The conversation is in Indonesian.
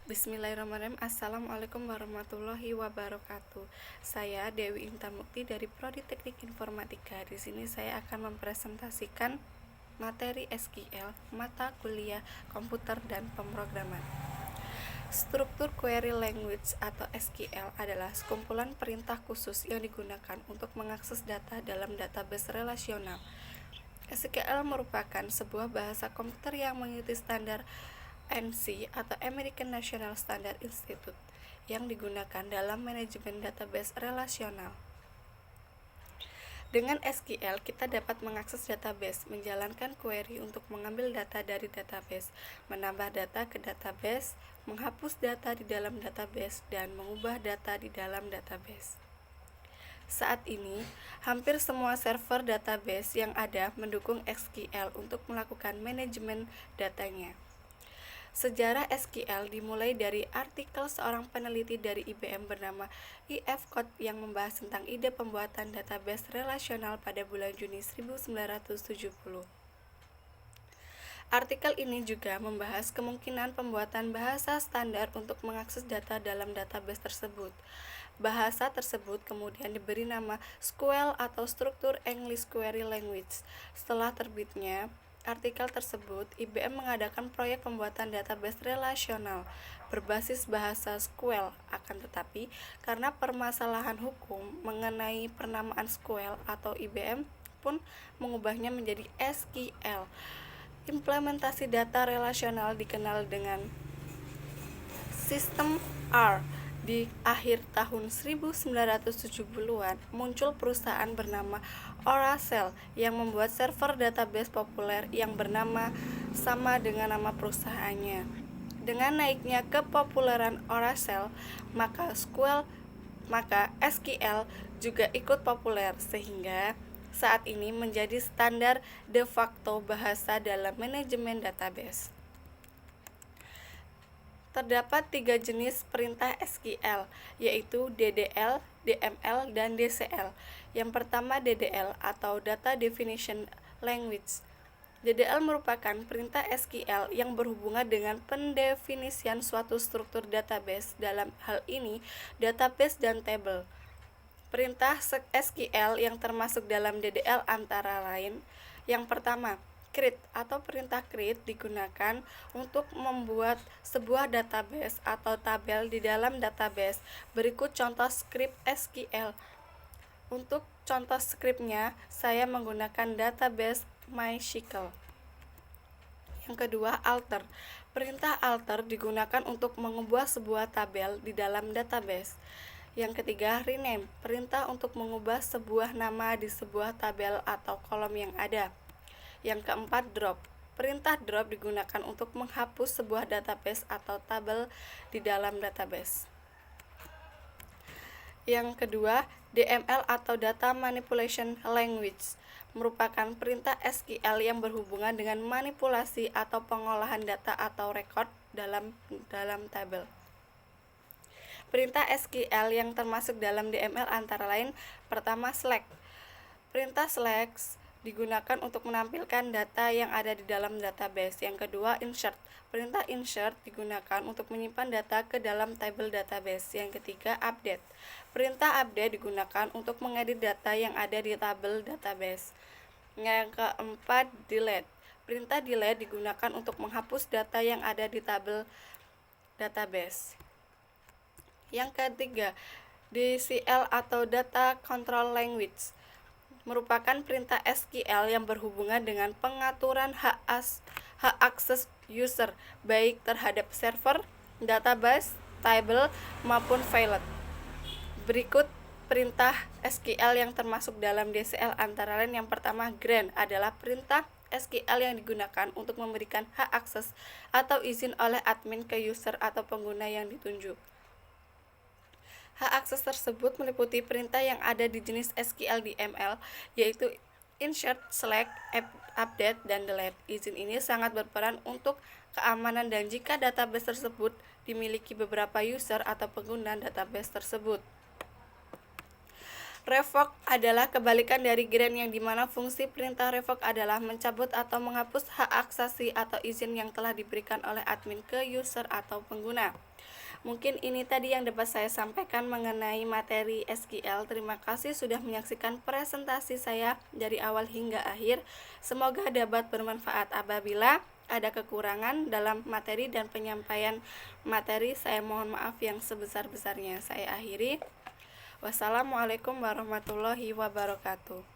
Bismillahirrahmanirrahim. Assalamualaikum warahmatullahi wabarakatuh. Saya Dewi Intan Mukti dari Prodi Teknik Informatika. Di sini saya akan mempresentasikan materi SQL, mata kuliah komputer dan pemrograman. Struktur Query Language atau SQL adalah sekumpulan perintah khusus yang digunakan untuk mengakses data dalam database relasional. SQL merupakan sebuah bahasa komputer yang mengikuti standar ANSI atau American National Standard Institute yang digunakan dalam manajemen database relasional. Dengan SQL, kita dapat mengakses database, menjalankan query untuk mengambil data dari database, menambah data ke database, menghapus data di dalam database, dan mengubah data di dalam database. Saat ini, hampir semua server database yang ada mendukung SQL untuk melakukan manajemen datanya. Sejarah SQL dimulai dari artikel seorang peneliti dari IBM bernama E.F. Codd yang membahas tentang ide pembuatan database relasional pada bulan Juni 1970. Artikel ini juga membahas kemungkinan pembuatan bahasa standar untuk mengakses data dalam database tersebut. Bahasa tersebut kemudian diberi nama SQL atau Structured English Query Language. Setelah terbitnya artikel tersebut, IBM mengadakan proyek pembuatan database relasional berbasis bahasa SQL. Akan tetapi, karena permasalahan hukum mengenai penamaan SQL atau IBM pun mengubahnya menjadi SQL. Implementasi data relasional dikenal dengan sistem R. Di akhir tahun 1970-an, muncul perusahaan bernama Oracle yang membuat server database populer yang bernama sama dengan nama perusahaannya. Dengan naiknya kepopuleran Oracle, maka SQL juga ikut populer sehingga saat ini menjadi standar de facto bahasa dalam manajemen database. Terdapat 3 jenis perintah SQL, yaitu DDL, DML, dan DCL. Yang pertama DDL atau Data Definition Language. DDL merupakan perintah SQL yang berhubungan dengan pendefinisian suatu struktur database, dalam hal ini database dan tabel. Perintah SQL yang termasuk dalam DDL antara lain: yang pertama, create atau perintah create digunakan untuk membuat sebuah database atau tabel di dalam database. Berikut contoh skrip SQL. Untuk contoh skripnya, saya menggunakan database MySQL. Yang kedua, alter. Perintah alter digunakan untuk mengubah sebuah tabel di dalam database. Yang ketiga, rename. Perintah untuk mengubah sebuah nama di sebuah tabel atau kolom yang ada. Yang keempat, drop. Perintah drop digunakan untuk menghapus sebuah database atau tabel di dalam database. Yang kedua, DML atau Data Manipulation Language merupakan perintah SQL yang berhubungan dengan manipulasi atau pengolahan data atau record dalam tabel. Perintah SQL yang termasuk dalam DML antara lain: pertama, select. Perintah select digunakan untuk menampilkan data yang ada di dalam database. Yang kedua, insert. Perintah insert digunakan untuk menyimpan data ke dalam tabel database. Yang ketiga, update. Perintah update digunakan untuk mengedit data yang ada di tabel database. Yang keempat, delete. Perintah delete digunakan untuk menghapus data yang ada di tabel database. Yang ketiga, DCL atau Data Control Language merupakan perintah SQL yang berhubungan dengan pengaturan hak akses user, baik terhadap server, database, table, maupun file. Berikut perintah SQL yang termasuk dalam DCL antara lain: yang pertama, grant adalah perintah SQL yang digunakan untuk memberikan hak akses atau izin oleh admin ke user atau pengguna yang ditunjuk. Hak akses tersebut meliputi perintah yang ada di jenis SQL DML, yaitu insert, select, update, dan delete. Izin ini sangat berperan untuk keamanan dan jika database tersebut dimiliki beberapa user atau pengguna database tersebut. Revoke adalah kebalikan dari grant yang dimana fungsi perintah revoke adalah mencabut atau menghapus hak aksesi atau izin yang telah diberikan oleh admin ke user atau pengguna. Mungkin ini tadi yang dapat saya sampaikan mengenai materi SQL. Terima kasih sudah menyaksikan presentasi saya dari awal hingga akhir. Semoga dapat bermanfaat. Apabila ada kekurangan dalam materi dan penyampaian materi, saya mohon maaf yang sebesar-besarnya. Saya akhiri. Wassalamualaikum warahmatullahi wabarakatuh.